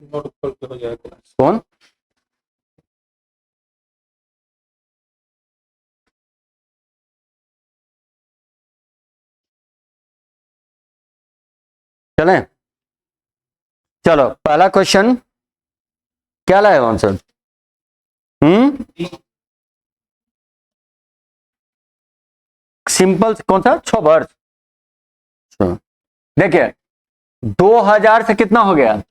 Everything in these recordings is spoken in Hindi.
नोट करके हो जाएगा। कौन? चलें, चलो पहला क्वेश्चन क्या लाए आंसर? सिंपल कौन सा? 6 वर्ष। देखिए 2000 से कितना हो गया?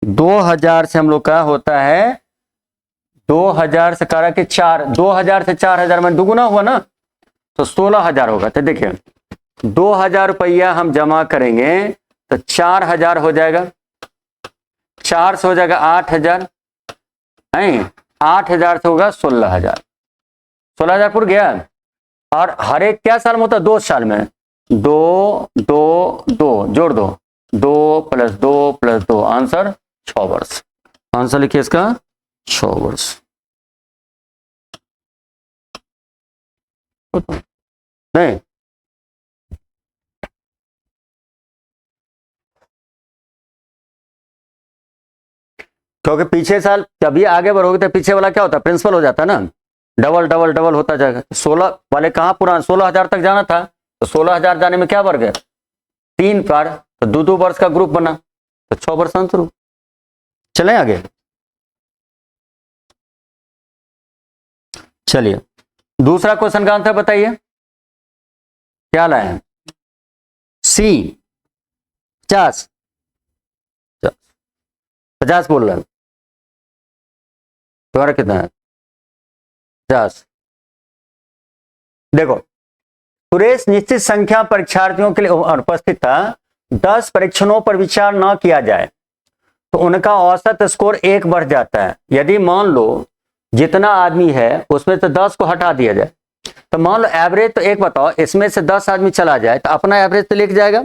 2000 से हम लोग का होता है 2000 से करा के 4, 2000 से 4000 में दुगुना हुआ ना, तो 16000 होगा। तो देखिए 2000 रुपया हम जमा करेंगे तो 4000 हो जाएगा, 4 से हो जाएगा 8000, नहीं 8000 से होगा 16000, 16000 पूरा गया। और हर एक क्या साल में होता है? 2 साल में, 2 2 2 जोड़ दो, 2 + 2 + 2 आंसर 6 वर्ष। आंसर लिखिए इसका 6 वर्ष। नहीं क्योंकि पीछे साल जब भी आगे बढ़ोगे तो पीछे वाला क्या होता है? प्रिंसिपल हो जाता है ना, डबल डबल डबल होता जाएगा। 16 वाले कहाँ पुराना 16000 तक जाना था, तो 16000 जाने में क्या बढ़ गया? 3 बार, तो 2 वर्ष का ग्रुप बना, तो 6 वर्ष आंसर। चलें आगे। चलिए दूसरा क्वेश्चन का आंसर बताइए, क्या लाए हैं? सी 50 50 बोल रहे हैं, तुम्हारा कितना है? 50। देखो सुरेश निश्चित संख्या परीक्षार्थियों के लिए अनुपस्थित था, 10 परीक्षणों पर विचार न किया जाए तो उनका औसत स्कोर 1 बढ़ जाता है। यदि मान लो जितना आदमी है उसमें से 10 को हटा दिया जाए, तो मान लो एवरेज तो एक बताओ, इसमें से 10 आदमी चला जाए तो अपना एवरेज तो लेके जाएगा।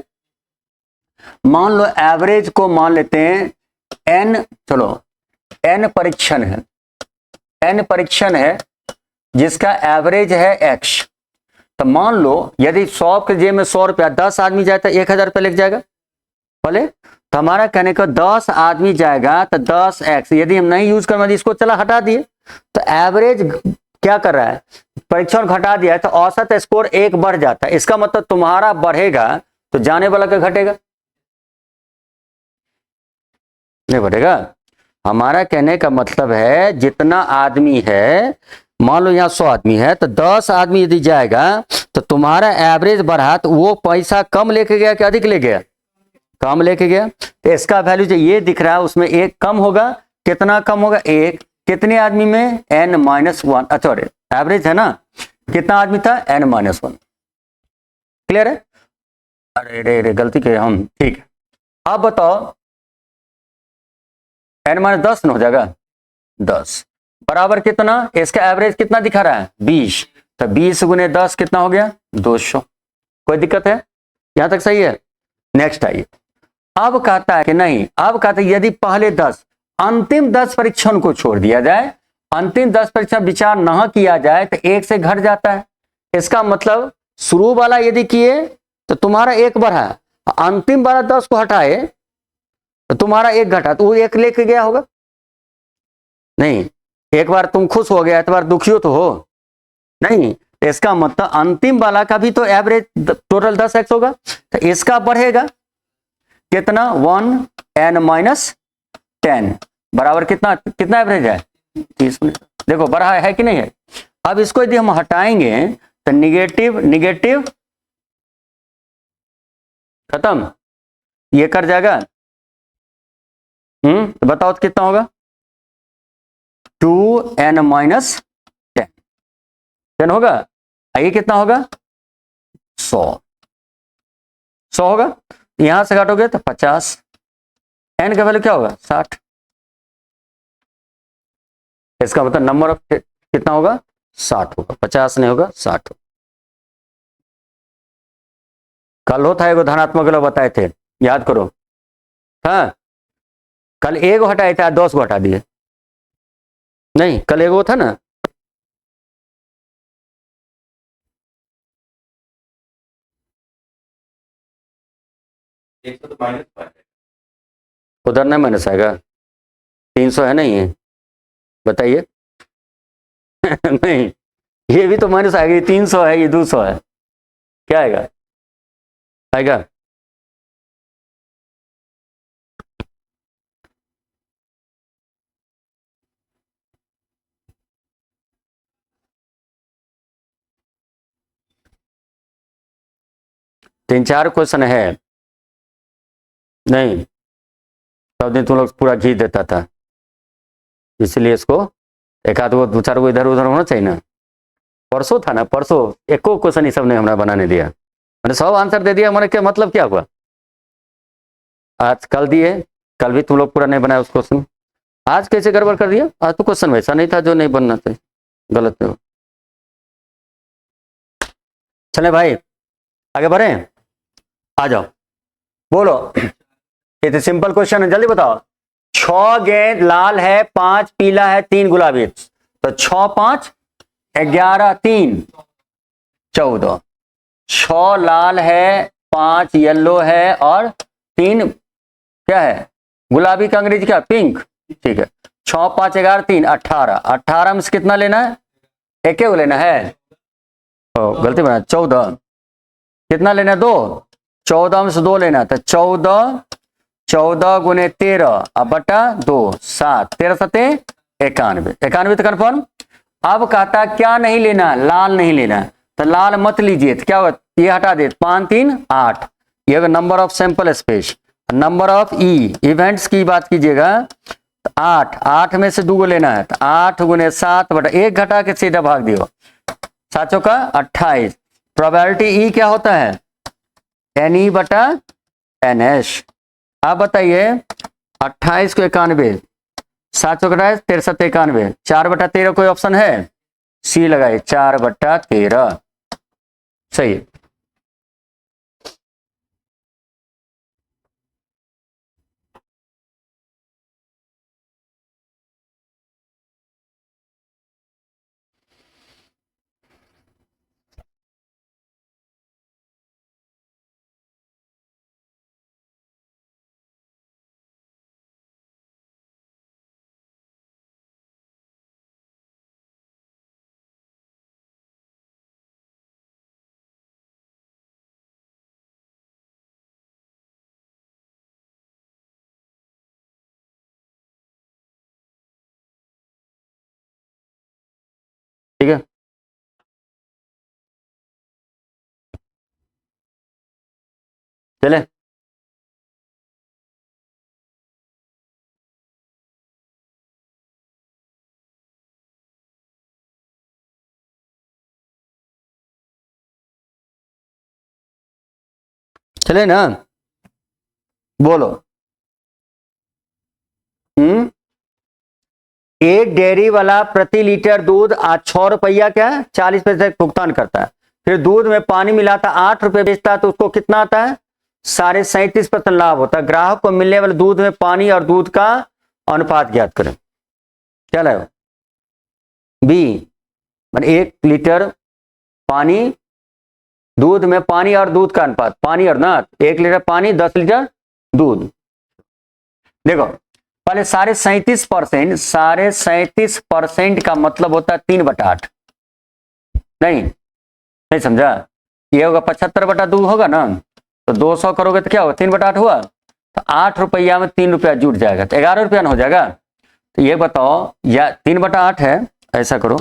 मान लो एवरेज को मान लेते हैं n, चलो n परीक्षण है, n परीक्षण है जिसका एवरेज है x। तो मान लो यदि 100 के जेब में 100 रुपया, 10 आदमी जाए तो 1000 रुपया लेके जाएगा बोले। तो हमारा कहने का 10 आदमी जाएगा तो 10x, यदि हम नहीं यूज कर इसको चला हटा दिए तो एवरेज क्या कर रहा है? परीक्षण घटा दिया है तो औसत स्कोर 1 बढ़ जाता है। इसका मतलब तुम्हारा बढ़ेगा तो जाने वाला का घटेगा, नहीं बढ़ेगा। हमारा कहने का मतलब है जितना आदमी है, मान लो यहाँ 100 आदमी है तो 10 आदमी यदि जाएगा तो तुम्हारा एवरेज बढ़ा तो वो पैसा कम लेके गया कि अधिक ले गया? कम लेके गया। तो इसका वैल्यू जो ये दिख रहा है उसमें 1 कम होगा। कितना कम होगा? 1। कितने आदमी में? n-1। अच्छा एवरेज है ना, कितना आदमी था? n-1। क्लियर है? अरे रे गलती किए हम, ठीक है। अब बताओ n-10 न हो जाएगा 10 बराबर कितना? इसका एवरेज कितना दिखा रहा है? 20। तो 20 × 10 कितना हो गया? 200। कोई दिक्कत है? यहां तक सही है? नेक्स्ट आइए। अब कहता है कि नहीं, अब कहता है यदि पहले 10 अंतिम 10 परीक्षण को छोड़ दिया जाए, अंतिम 10 परीक्षण विचार न किया जाए तो 1 से घट जाता है। इसका मतलब शुरू वाला यदि किए तो तुम्हारा 1 बढ़ा, अंतिम वाला 10 को हटाए तो तुम्हारा 1 घटा, तो वो 1 लेके गया होगा। नहीं, एक बार तुम खुश हो गया, एक बार दुखी हो तो हो नहीं। इसका मतलब अंतिम वाला का भी तो एवरेज टोटल 10x होगा, तो इसका बढ़ेगा कितना? 1n-10 बराबर कितना? कितना एवरेज है? 30। देखो बढ़ा है कि नहीं है? अब इसको यदि हम हटाएंगे तो निगेटिव निगेटिव खत्म, ये कर जाएगा। तो बताओ तो कितना होगा? 2n-10 10 होगा। ये कितना होगा? 100 होगा। यहां से काटोगे तो 50, n का वैल्यू क्या होगा? 60। इसका मतलब नंबर ऑफ कितना होगा? 60 होगा, 50 नहीं होगा, 60 होगा। कल हो था एगो धनात्मक वाला बताए थे, याद करो। हाँ कल 1 हटाए थे, 10 को हटा दिए। नहीं कल एगो था ना, उधर नहीं माइनस आएगा। 300 है नहीं है, बताइए। नहीं, ये भी तो माइनस आएगा, 300 है, ये 200 है, क्या आएगा? आएगा 3-4 क्वेश्चन है। नहीं, सब दिन तुम लोग पूरा घी देता था, इसलिए इसको एक आध 2-4 को इधर उधर होना चाहिए ना। परसों था ना, परसों एको क्वेश्चन ही सब ने हमारा बनाने दिया, मैंने सब आंसर दे दिया, हमारे क्या मतलब क्या हुआ? आज कल दिए, कल भी तुम लोग पूरा नहीं बनाया उस क्वेश्चन, आज कैसे गड़बड़ कर दिया? आज तो क्वेश्चन वैसा नहीं था जो नहीं बनना चाहिए, गलत है। चले भाई आगे बढ़े, आ जाओ, बोलो। ये तो सिंपल क्वेश्चन है, जल्दी बताओ। 6 गेंद लाल है, 5 पीला है, 3 गुलाबी, तो 6 5 11 3 14। 6 लाल है, 5 येलो है और 3 क्या है? गुलाबी का अंग्रेजी क्या? पिंक, ठीक है। 6 5 11 3 18, 18 में से कितना लेना है? एक को लेना है, गलती बना, 14। कितना लेना है? 2। 14 में से 2 लेना है, तो 14 14 गुने 13 अब बटा 2 7, 13 7 91, 91 तो कन्फर्म। अब कहता क्या नहीं लेना? लाल नहीं लेना, तो लाल मत लीजिए, तो क्या होगा? ये हटा दे, 5 3 8, ये number of sample space. Number of events की बात कीजिएगा, तो 8 8 में से 2 लेना है, तो 8 गुने 7 बटा 1 घटा के सीधा भाग दियो, 7 का 28। प्रोबेबिलिटी ई क्या होता है? NE बटा NH। अब बताइए 28 को 91, 7 चौका 13 91, 4 बटा 13 कोई ऑप्शन है? सी लगाइए, 4 बटा 13, सही है। ठीक है, चले। चले ना, बोलो। एक डेयरी वाला प्रति लीटर दूध आज 6 रुपया क्या 40 पैसे भुगतान करता है, फिर दूध में पानी मिलाता 8 रुपये बेचता है, तो उसको कितना आता है? 37.5% लाभ होता है। ग्राहक को मिलने वाले दूध में पानी और दूध का अनुपात ज्ञात करें। क्या लाओ? बी, मतलब 1 लीटर पानी, दूध में पानी और दूध का अनुपात, पानी और ना, 1 लीटर पानी 10 लीटर दूध। देखो पहले 37.5% का मतलब होता है 3/8। नहीं समझा? ये होगा 75/2 होगा ना, तो 200 करोगे तो क्या होगा? 3/8 हुआ, तो 8 रुपया में 3 रुपया जुट जाएगा, तो 11 रुपया ना हो जाएगा। तो ये बताओ, या 3/8 है, ऐसा करो।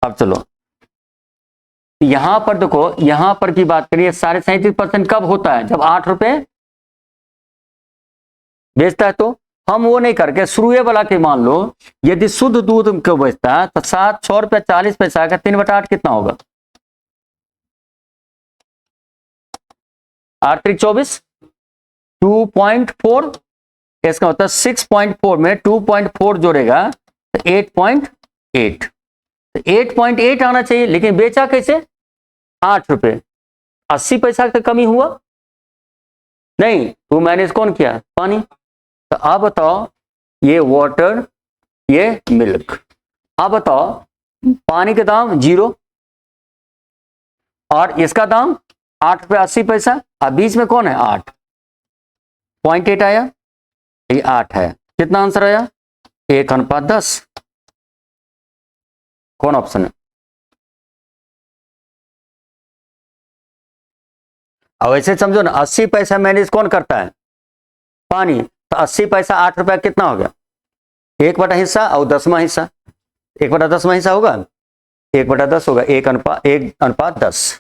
अब चलो यहां पर देखो, यहां पर की बात करिए, 37.5% कब होता है? जब 8 रुपए बेचता है। तो हम वो नहीं करके शुरू वाला के मान लो, यदि शुद्ध दूध को बेचता है तो 6 रुपया 40 पैसा का 3/8 कितना होगा? 8 3 24, 2.4, इसका मतलब 6.4 में 2.4 जोड़ेगा तो 8.8, तो 8.8 आना चाहिए, लेकिन बेचा कैसे? 8 रुपए, 80 पैसा का कमी हुआ नहीं, तो मैनेज कौन किया? पानी। तो अब बताओ, ये वाटर, ये मिल्क। अब बताओ पानी का दाम 0 और इसका दाम 8 रुपये 80 पैसा, और बीच में कौन है? 8.8 आया, ये 8 है। कितना आंसर आया? 1:10। कौन ऑप्शन है? अब ऐसे समझो ना, 80 पैसा मैनेज कौन करता है? पानी। तो 80 पैसा 8 रुपया कितना हो गया? 1 बटा हिस्सा और 10वां हिस्सा। 1/10वां हिस्सा होगा, 1/10 होगा, 1:10।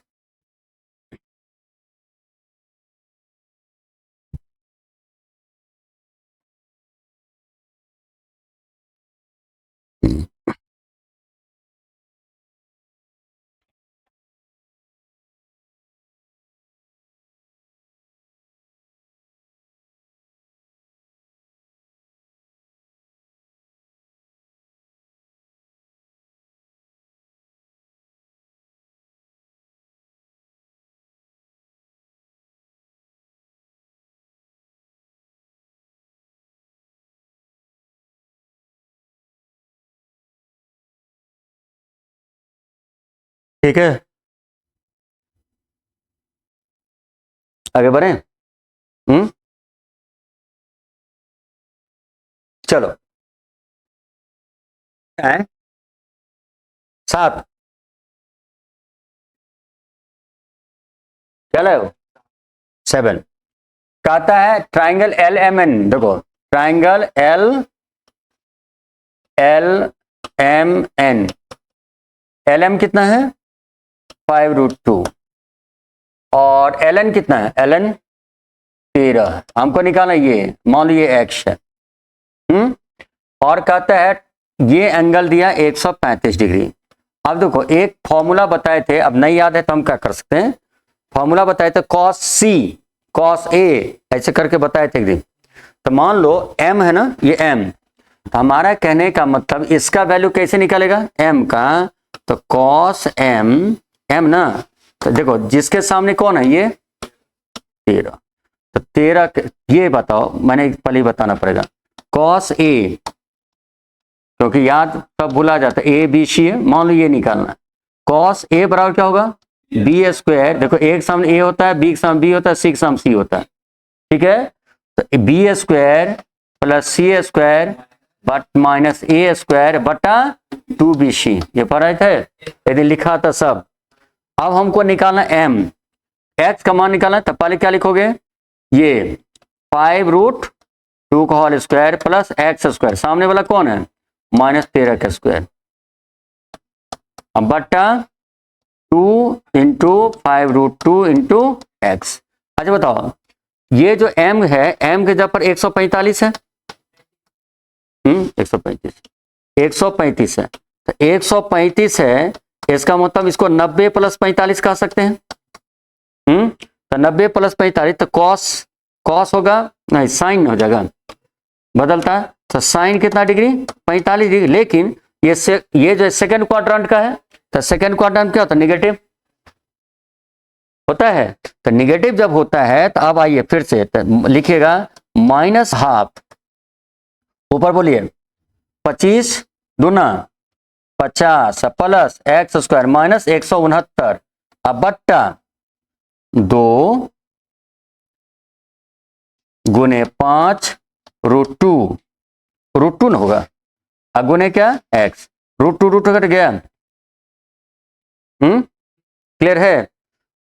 ठीक है, आगे बढ़े। चलो। है 7। क्या लाए हो? 7। कहता है ट्राइंगल एल एम एन, देखो triangle L L M N, L M कितना है? 5√2 और एल एन कितना है? L N 13। हमको निकालना ये, मान लो ये एक्स है। और कहता है ये एंगल दिया 135 डिग्री। अब देखो एक फॉर्मूला बताए थे, अब नहीं याद है तो हम क्या कर सकते हैं, फॉर्मूला बताए थे कॉस सी कॉस ए, ऐसे करके बताए थे एक दिन। तो मान लो m है ना, ये m, तो हमारा कहने का मतलब इसका वैल्यू कैसे निकलेगा m का? तो कॉस m ना, तो देखो जिसके सामने कौन है ये 13, तो 13 ये बताओ, मैंने पहले बताना पड़ेगा कॉस a, क्योंकि याद तब भूला जाता है, ए बी सी है, मान लो ये निकालना है। कॉस ए बराबर क्या होगा? बी स्क्वायर, देखो ए के सामने ए होता है, बी के सामने बी होता है, सी के सामने सी होता है, ठीक है। तो b square plus c square but minus a square बटा 2bc, ये पढ़ा थे यदि लिखा था सब। अब हमको निकालना m, x का मान निकालना है, तो पहले क्या लिखोगे? ये 5√2 का whole square plus x square, सामने वाला कौन है? -13 का स्क्वायर, अब बट्टा 2 इंटू 5√2 इंटू एक्स। अच्छा बताओ, ये जो m है, m के जगह पर 145 है, 135 है, तो 135 है, इसका मतलब इसको 90 + 45 कह सकते हैं। तो 90 + 45, तो कॉस होगा, नहीं साइन हो जाएगा, बदलता है, तो साइन कितना डिग्री? 45 डिग्री। लेकिन ये जो सेकंड क्वाड्रेंट का है, तो सेकंड क्वाड्रेंट क्या होता है? निगेटिव होता है। तो निगेटिव जब होता है तो अब आइए फिर से लिखिएगा -½ ऊपर बोलिए 25 दूना 50 प्लस एक्स स्क्वायर माइनस 169, अब बट्टा 2 गुने 5√2, √2 ना होगा, अब गुने क्या? एक्स, √2 कट गया। क्लियर है?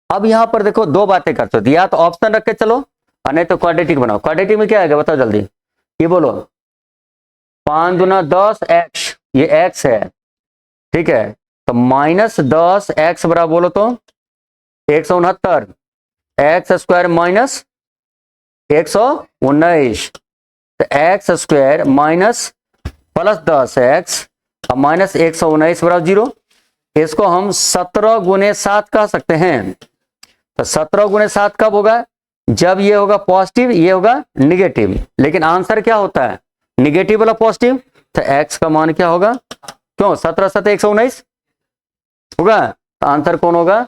अब यहां पर देखो दो बातें कर सकते, या तो ऑप्शन रख के चलो और नहीं तो क्वाड्रेटिक बनाओ। क्वाड्रेटिक में क्या आएगा बताओ जल्दी, ये बोलो। 5 दूना 10 एक्स, ये एक्स है, ठीक है, तो -10 एक्स बराबर बोलो तो 169, एक्स स्क्वायर माइनस 119, तो x square minus plus 10 x और माइनस 119 बराबर 0। इसको हम 17 गुने 7 कह सकते हैं। तो 17 गुने 7 कब होगा? जब ये होगा पॉजिटिव, ये होगा निगेटिव। लेकिन आंसर क्या होता है? निगेटिव वाला पॉजिटिव, तो एक्स का मान क्या होगा? क्यों 17 7 119 होगा, तो आंसर कौन होगा?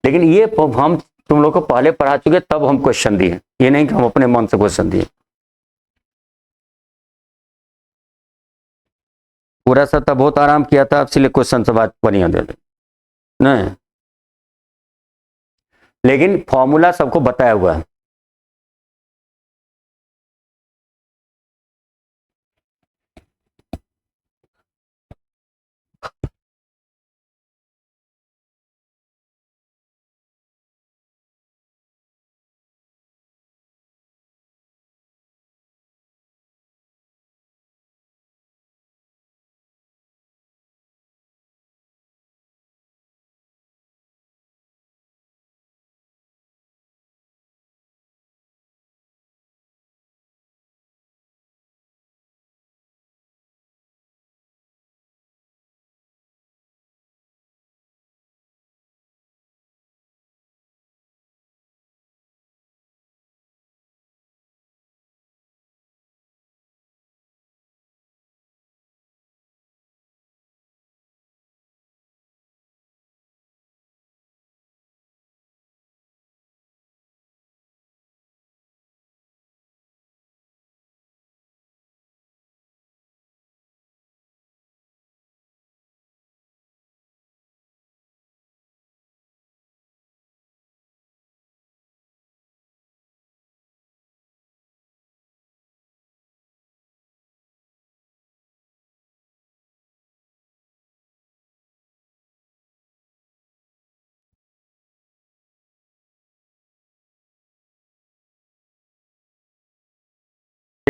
लेकिन ये हम तुम लोग को पहले पढ़ा चुके, तब हम क्वेश्चन दिए, ये नहीं कि हम अपने मन से क्वेश्चन दिए। पूरा सप्ताह बहुत आराम किया था, इसलिए क्वेश्चन से बात बढ़िया दे दे नहीं, लेकिन फॉर्मूला सबको बताया हुआ है।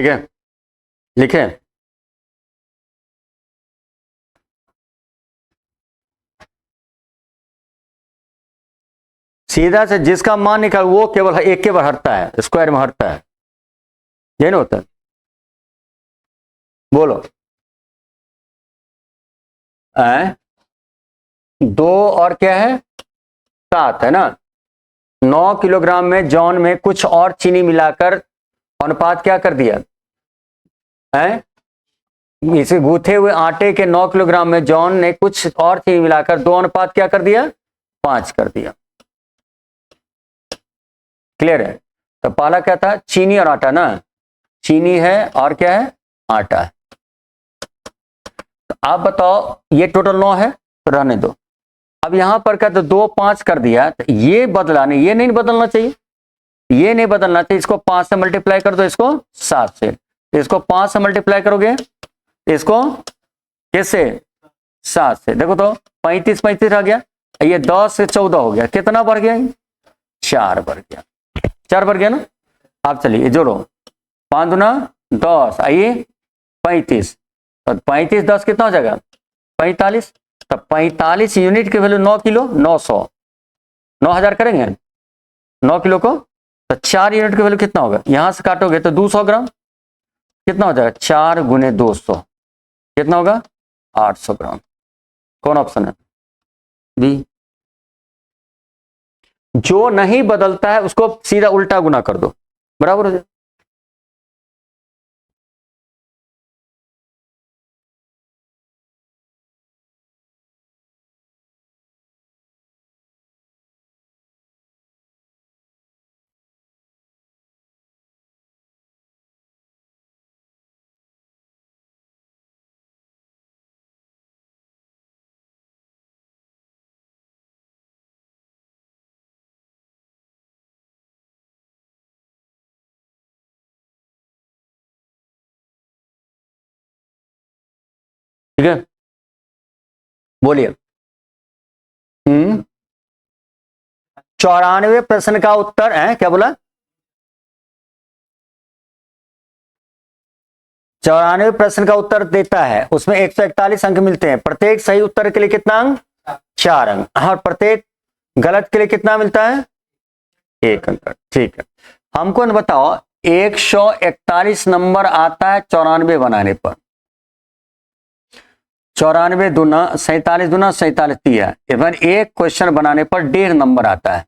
ठीक है, लिखे। सीधा से जिसका मान निकाल वो केवल एक के बार हटता है, स्क्वायर में हटता है, ये नहीं होता। बोलो। 2 और क्या है 7 है ना। 9 किलोग्राम में जॉन में कुछ और चीनी मिलाकर अनुपात क्या कर दिया है। इसे गूथे हुए आटे के 9 किलोग्राम में जॉन ने कुछ और चीनी मिलाकर 2 अनुपात क्या कर दिया 5 कर दिया। क्लियर है। तो पहला क्या था चीनी और आटा ना, चीनी है और क्या है आटा है। तो आप बताओ ये टोटल 9 है तो रहने दो। अब यहां पर क्या तो 2 5 कर दिया, तो ये बदला नहीं, ये नहीं बदलना चाहिए, ये नहीं बदलना चाहिए। इसको 5 से मल्टीप्लाई कर दो, इसको 7 से, इसको 5 से मल्टीप्लाई करोगे, इसको कैसे 7 से। देखो तो 35 35 रह गया, ये 10 से 14 हो गया, कितना बढ़ गया 4 बढ़ गया, 4 बढ़ गया ना। आप चलिए जोड़ो, 5 दूना 10, आइए 35, तो 35 10 कितना हो जाएगा 45। तब 45 यूनिट की वैल्यू 9 किलो 900, 9000 करेंगे 9 किलो को, तो 4 यूनिट की वैल्यू कितना होगा, यहां से काटोगे तो 200 ग्राम, कितना हो जाएगा 4 गुने 200 कितना होगा 800 ग्राम। कौन ऑप्शन है बी। जो नहीं बदलता है उसको सीधा उल्टा गुना कर दो, बराबर हो जाए। ठीक है, बोलिए। 94 प्रश्न का उत्तर है, क्या बोला 94 प्रश्न का उत्तर देता है, उसमें 141 अंक मिलते हैं। प्रत्येक सही उत्तर के लिए कितना अंक 4 अंक, और प्रत्येक गलत के लिए कितना मिलता है 1 अंक। ठीक है, हमको न बताओ 141 नंबर आता है 94 बनाने पर, 94 दूना 47 दूना 47 दिया, इवन एक क्वेश्चन बनाने पर 1.5 नंबर आता है।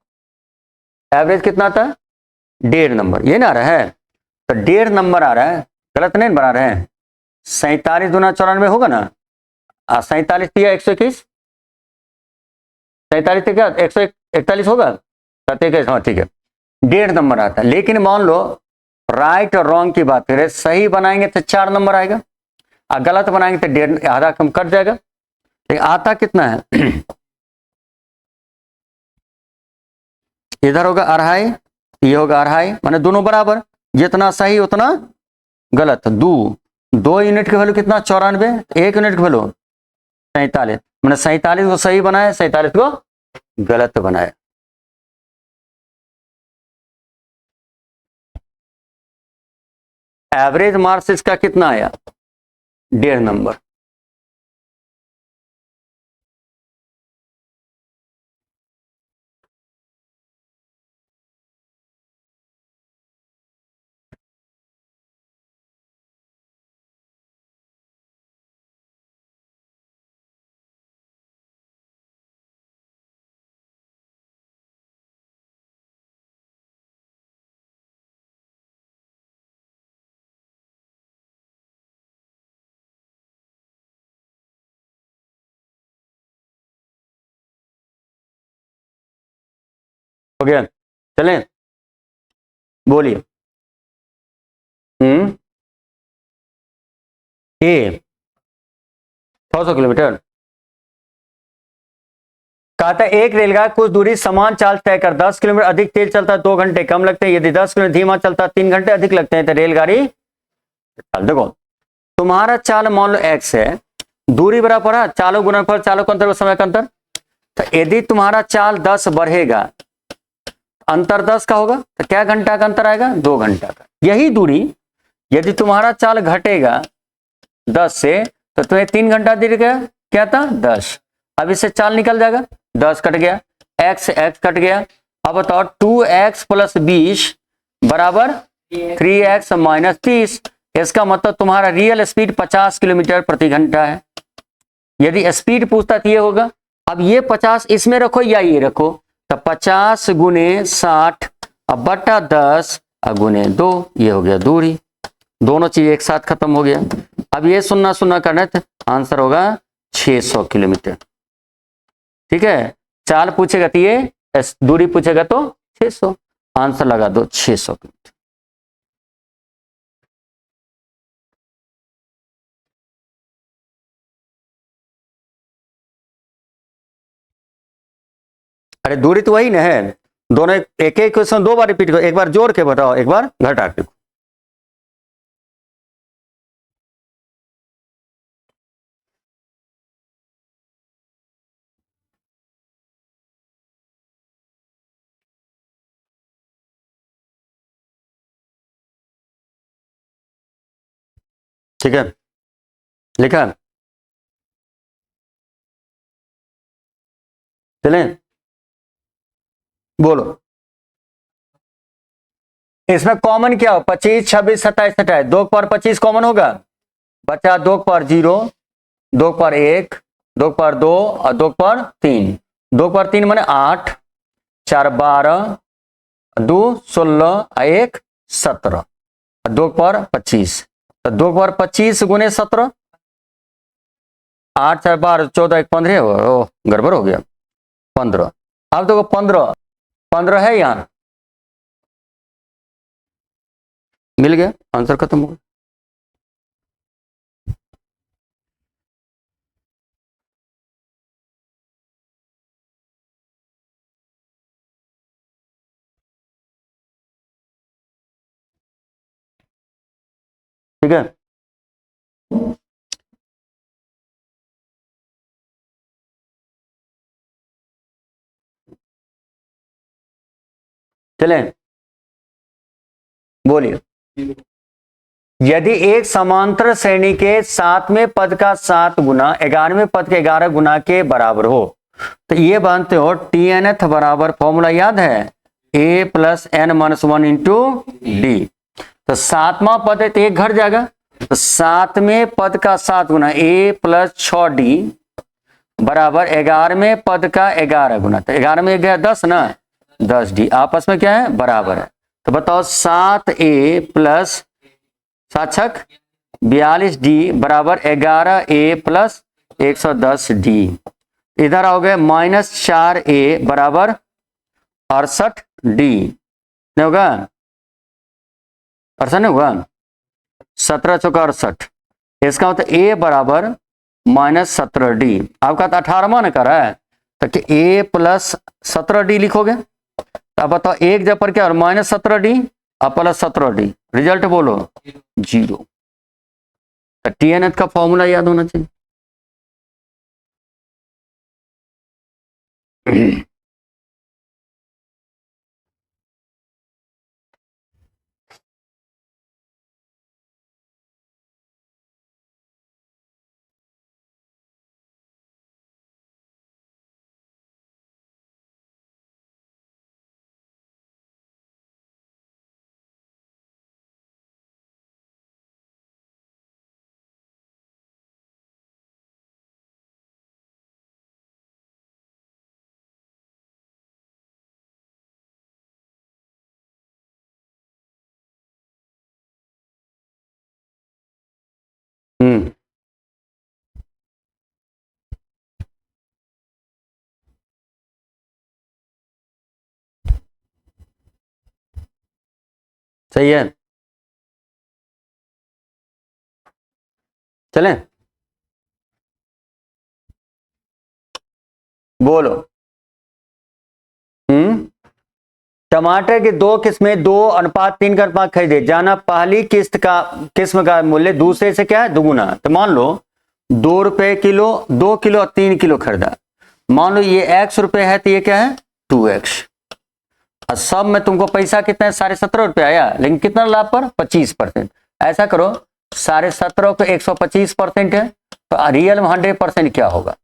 एवरेज कितना आता है 1.5 नंबर, ये ना आ रहा है, तो 1.5 नंबर आ रहा है, गलत नहीं बना रहे हैं। 47 दूना 94 होगा ना, 47 दिया 121, 47 क्या 141 होगा 21, हाँ ठीक है 1.5 नंबर आता है। लेकिन मान लो राइट और रॉन्ग की बात करें, सही बनाएंगे तो 4 नंबर आएगा, और गलत बनाएंगे तो 1.5 आधा कम कट जाएगा। लेकिन आता कितना है इधर होगा 2.5, ये होगा 2.5, माने दोनों बराबर, जितना सही उतना गलत। 2 यूनिट की वैल्यू कितना 94, 1 यूनिट की वैल्यू 47, मैंने 47 को सही बनाया 47 को गलत बनाया। एवरेज मार्क्स इसका कितना आया 1.5 नंबर। हो गया, चलें बोलिए। ए 600 किलोमीटर कहता है एक रेलगाड़ी कुछ दूरी समान चाल तय कर 10 किलोमीटर अधिक तेज चलता है 2 घंटे कम लगते हैं, यदि 10 किलोमीटर धीमा चलता है 3 घंटे अधिक लगते हैं, तो रेलगाड़ी देखो तुम्हारा चाल मान लो x है, दूरी बराबर है चालों गुणनफल चालों का अंतर समय का अंतर। तो यदि तुम्हारा चाल 10 बढ़ेगा, अंतर 10 का होगा, तो क्या घंटा का अंतर आएगा 2 घंटा का। यही दूरी यदि तुम्हारा चाल घटेगा 10 से तो तुम्हें 3 घंटा देर गया, क्या था 10। अब इससे चाल निकल जाएगा, 10 कट गया, x कट गया। अब बताओ 2x प्लस 20 बराबर 3x माइनस 30। इसका मतलब तुम्हारा रियल स्पीड 50 किलोमीटर प्रति घंटा है। यदि स्पीड पूछता तो ये होगा। अब ये 50 इसमें रखो या ये रखो, तो 50 गुने 60 अब बटा 10 गुने 2, ये हो गया दूरी। दोनों चीज एक साथ खत्म हो गया। अब ये सुनना सुनना करना तो आंसर होगा 600 किलोमीटर। ठीक है, चाल पूछेगा तो ये, दूरी पूछेगा तो 600, आंसर लगा दो 600 किलोमीटर। अरे दूरी तो वही ना है, दोनों एक एक क्वेश्चन 2 बार रिपीट करो, एक बार जोड़ के बताओ, एक बार घटा के। ठीक है, लिखा, चलें, बोलो। इसमें कॉमन क्या हो, 25 26 27 28, 2 पर 25 कॉमन होगा, बचा 2 पर 0, 2 पर 1, 2 पर 2 और 2 पर 3। 2 पर 3 माने 8, 4 12, 2 16, 1 17, 2 पर 25, तो 2 पर 25 गुने 17, 8 4 12 14 1 15, ओ गड़बड़ हो गया 15। अब देखो 15 है यहाँ, मिल गया, आंसर खत्म हो गया। ठीक है, चलें, बोलिए। यदि एक समांतर श्रेणी के 7वें पद का 7 गुना 11वें पद के 11 गुना के बराबर हो, तो ये मानते हो TNth बराबर, फॉर्मूला याद है, a plus n minus 1 into D. तो 7वां पद है तो एक घट जाएगा, तो 7वें पद का 7 गुना a प्लस 6d बराबर 11वें पद का 11 गुना, तो 11 में गया 10 ना, 10d आपस में क्या है, बराबर है। तो बताओ 7a प्लस 7 42d बराबर 11a प्लस 110d। इधर आओगे माइनस 4a बराबर 68d, नहीं होगा, 68 नहीं होगा, 17 चौका 68, इसका मतलब a बराबर माइनस 17d। आपका तो 18वां ने करा है, तो a प्लस 17d लिखोगे। अब बताओ एक जब पर क्या, माइनस 17d और प्लस 17d, रिजल्ट बोलो 0। TNth का फॉर्मूला याद होना चाहिए। सही है, चलें, बोलो। टमाटर की 2 किस्में 2:3 का अनुपात खरीदे जाना, पहली किस्म का मूल्य दूसरे से क्या है, दुगुना। तो मान लो 2 रुपए किलो, 2 किलो और 3 किलो खरीदा, मान लो ये x रुपए है तो ये क्या है 2x। और सब में तुमको पैसा कितना है, 17.5 रुपये आया, लेकिन कितना लाभ पर 25%। ऐसा करो 17.5 को 125% है तो रियल में 100% क्या होगा,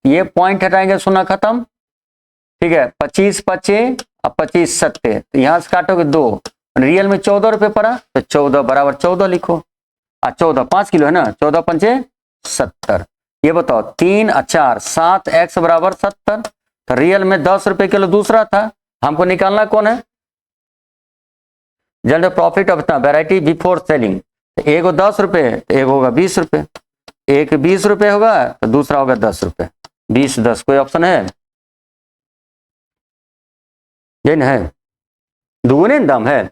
ये पॉइंट हटाएंगे, सुना खत्म। ठीक है, 25 बचे अब 25 सत्ते, तो यहां से काटोगे 2, रियल में 14 रुपए पड़ा तो 14 बराबर 14 लिखो। 14 5 किलो है ना, 14 पंचे 70। ये बताओ 3 और 4 7 x बराबर 70, तो रियल में 10 रुपए किलो दूसरा था, हमको निकालना कौन है, general profit of variety before selling. एक को 10 रुपए तो एक होगा 20 रुपए, एक 20 रुपए होगा तो दूसरा होगा 10 रुपए। 20 10 कोई ऑप्शन है, ये ना है, दुगुने दाम है।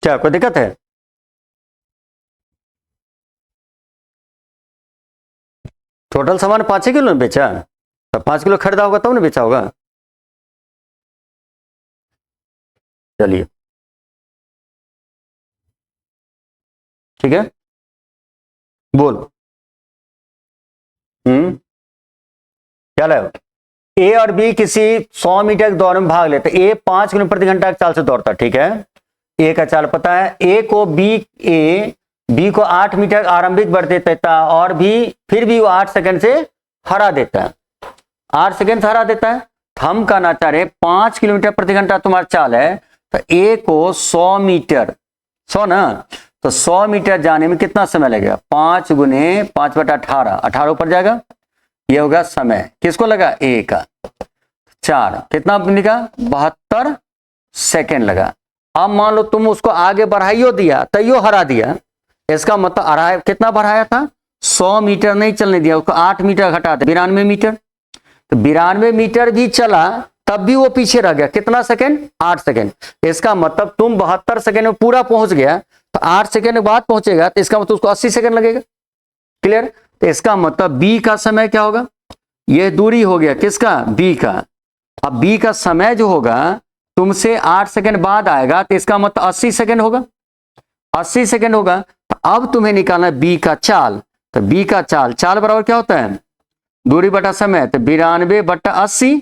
क्या कोई दिक्कत है, टोटल सामान 5 किलो में बेचा, तो 5 किलो खरीदा होगा तब ना बेचा होगा। चलिए ठीक है, बोल। क्या लाए, ए और बी किसी 100 मीटर के दौड़ में भाग लेते, ए 5 किलोमीटर प्रति घंटा की चाल से दौड़ता, ठीक है, ए का चाल पता है, ए बी को 8 मीटर आरंभिक बढ़ देता है और भी फिर भी वो 8 सेकंड से हरा देता है, 8 सेकंड से हरा देता है। हम कहना चाह रहे 5 किलोमीटर प्रति घंटा तुम्हारा चाल है, तो ए को 100 मीटर 100 ना, तो 100 मीटर जाने में कितना समय लगेगा, 5 गुने 5 बटा 18, 18 ऊपर जाएगा, ये होगा समय, किसको लगा, ए का। 4 कितना लिखा, 72 सेकेंड लगा। अब मान लो तुम उसको आगे बढ़ाइयो दिया तैयो हरा दिया, इसका मतलब हराया, कितना बढ़ाया था, 100 मीटर नहीं चलने दिया, उसको 8 मीटर घटा दे, 92 मीटर, तो 92 मीटर भी चला तब भी वो पीछे रह गया, कितना सेकंड, 8 सेकंड। इसका मतलब तुम 72 सेकंड में पूरा पहुंच गया, तो 8 सेकंड के बाद पहुंचेगा, तो इसका मतलब उसको 80 सेकंड लगेगा, क्लियर। तो इसका मतलब बी का समय क्या होगा, ये दूरी हो गया किसका, बी का। अब बी का समय जो होगा तुमसे 8 सेकंड बाद आएगा, तो इसका मतलब 80 सेकंड होगा, 80 सेकंड होगा। तो अब तुम्हें निकालना है बी का चाल, तो बी का चाल, चाल बराबर क्या होता है, दूरी बटा समय, तो 92 बटा 80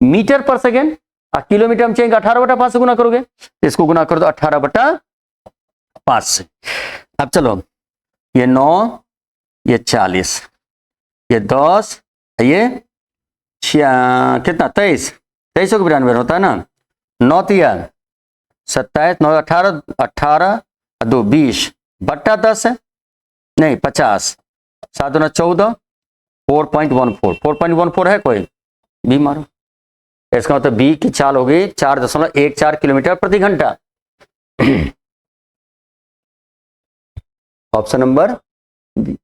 मीटर पर सेकेंड, और किलोमीटर में चेंज 18 बटा 5 से गुना करोगे, इसको गुना कर दो 18 बटा 5 से। अब चलो ये 9, ये 40, ये 10, ये कितना 23, 23 को 92 होता है ना, 9 तिया 27, 9 18, 18 2 20 बट्टा 10 है, नहीं 50, 7 2 14, 4.14, 4.14 है कोई, बी मारो। इसका मतलब बी की चाल होगी 4.14 किलोमीटर प्रति घंटा। Option number B.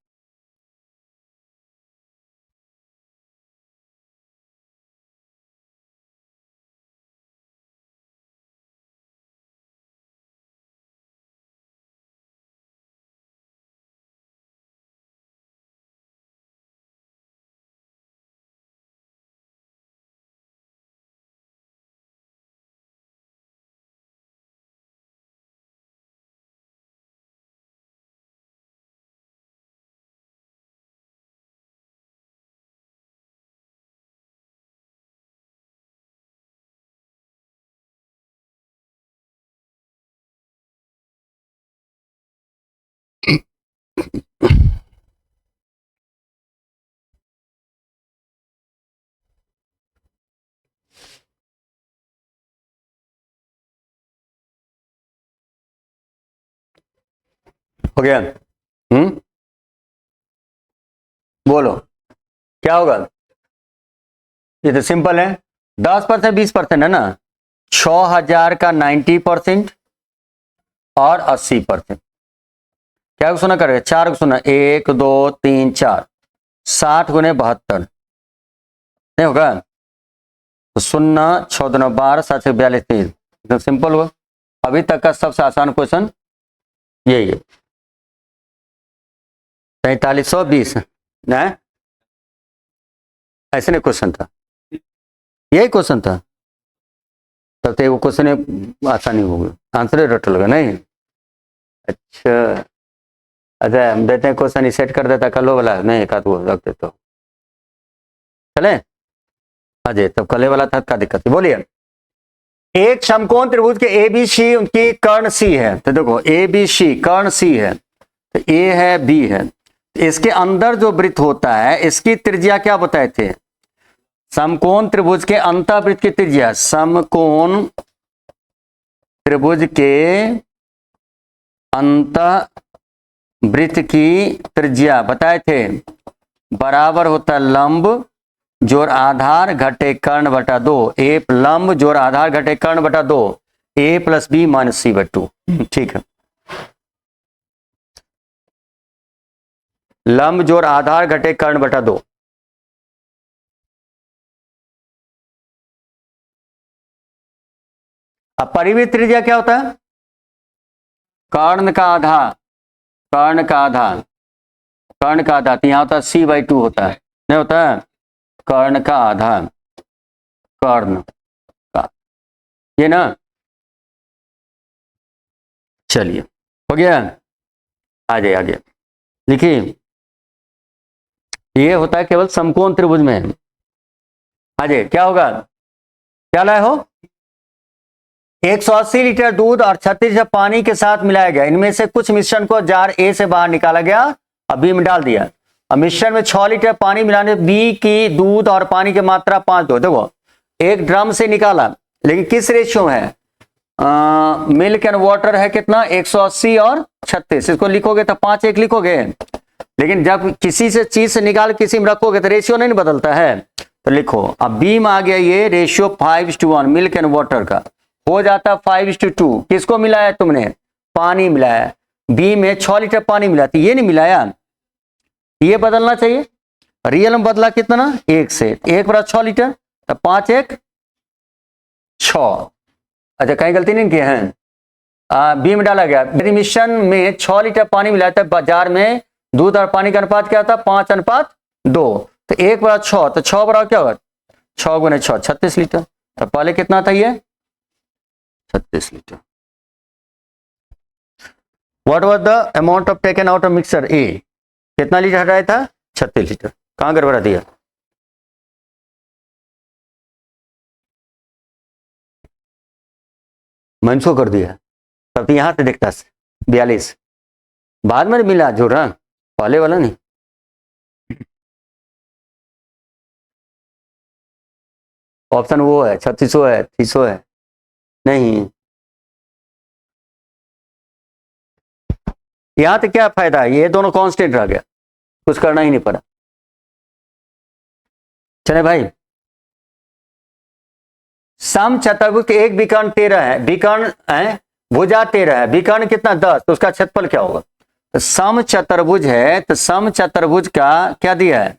हो गया, बोलो क्या होगा, ये तो सिंपल है, 10% 20% है ना, 6000 का 90% और 80%, क्या को सुना करेगा, 4 को सुना, 1 2 3 4, 60 गुने 72 नहीं होगा, तो 0 6 2 12 7 6 42 23, एकदम सिंपल हुआ। अभी तक का सबसे आसान क्वेश्चन यही है, 4320 ना, ऐसे नहीं क्वेश्चन था, यही क्वेश्चन था, तब तो वो क्वेश्चन आसानी होगी, आंसर रट लगा नहीं, अच्छा। अच्छा हम देते हैं क्वेश्चन सेट कर देता कल वाला, नहीं एक आध वो रख देता चले। अजय तब कल वाला था, क्या दिक्कत है बोलिए। एक समकोण त्रिभुज के ए बी सी उनकी कर्ण सी है, तो देखो ए बी सी कर्ण सी है, तो ए है बी है, इसके अंदर जो वृत्त होता है इसकी त्रिज्या क्या बताए थे? समकोण त्रिभुज के अंतःवृत्त की त्रिज्या, समकोण त्रिभुज के अंतःवृत्त की त्रिज्या बताए थे बराबर होता है लंब जोड़ आधार घटे कर्ण बटा 2, ए लंब जोड़ आधार घटे कर्ण बटा 2, ए प्लस बी माइनस सी बटा 2। ठीक है, लंब जोड़ आधार घटे कर्ण बटा 2। अब परिवृत्त त्रिज्या क्या होता है? कर्ण का आधार, कर्ण का आधार, कर्ण का आधार, तो यहां होता है c/2 होता है, नहीं होता है कर्ण का आधार, कर्ण का, ये ना। चलिए हो गया, आ जाइए आगे लिखिए। ये होता है केवल समकोण त्रिभुज में। आ जाइए, क्या होगा, क्या लाए हो? 180 लीटर दूध और 36 लीटर पानी के साथ मिलाया गया, इनमें से कुछ मिश्रण को जार ए से बाहर निकाला गया और बी में डाल दिया। अब मिश्रण में 6 लीटर पानी मिलाने बी की दूध और पानी की मात्रा 5 दो। देखो एक ड्रम से निकाला, लेकिन किस रेशियो में है? मिल्क एंड वाटर है कितना, 180 और 36, इसको लिखोगे तो 5:1 लिखोगे, लेकिन जब किसी से चीज से निकाल किसी में रखोगे तो रेशियो नहीं बदलता है। तो लिखो, अब बी में आ गया ये रेशियो 5:1, मिल्क एंड वाटर का हो जाता 5:2। किसको मिलाया तुमने? पानी मिलाया। बी में 6 लीटर पानी मिला, तो ये नहीं मिलाया, ये बदलना चाहिए। रियल में बदला कितना, 1 से, 1 बराबर 6 लीटर, तो 5:1 6। अच्छा कहीं गलती नहीं की है? बी में डाला गया, यदि मिश्रण में 6 लीटर पानी मिलाया था, बाजार में दूध और पानी का अनुपात क्या था, 5:2, तो 1 बराबर 6, तो 6 बराबर क्या होगा, 6 गुने 6 36 लीटर। तो पहले कितना था ये, 36 litre. What was the amount of taken out of mixture A, कितना लीटर हटाया था, 36 लीटर। कहां गड़बड़ा दिया? मैंने कर दिया, तब तो यहां से देखता 42 बाद में मिला जोड़ रहा, पहले वाला नहीं। ऑप्शन वो है 3600 है, 300 है, नहीं यहां तो क्या फायदा है, ये दोनों कांस्टेंट रह गया, कुछ करना ही नहीं पड़ा। चले भाई, सम चतुर्भुज एक विकर्ण 13 है, विकर्ण है भुजा 13 है, विकर्ण कितना 10, तो उसका क्षेत्रफल क्या होगा? तो सम चतुर्भुज है, तो सम चतुर्भुज का क्या दिया है,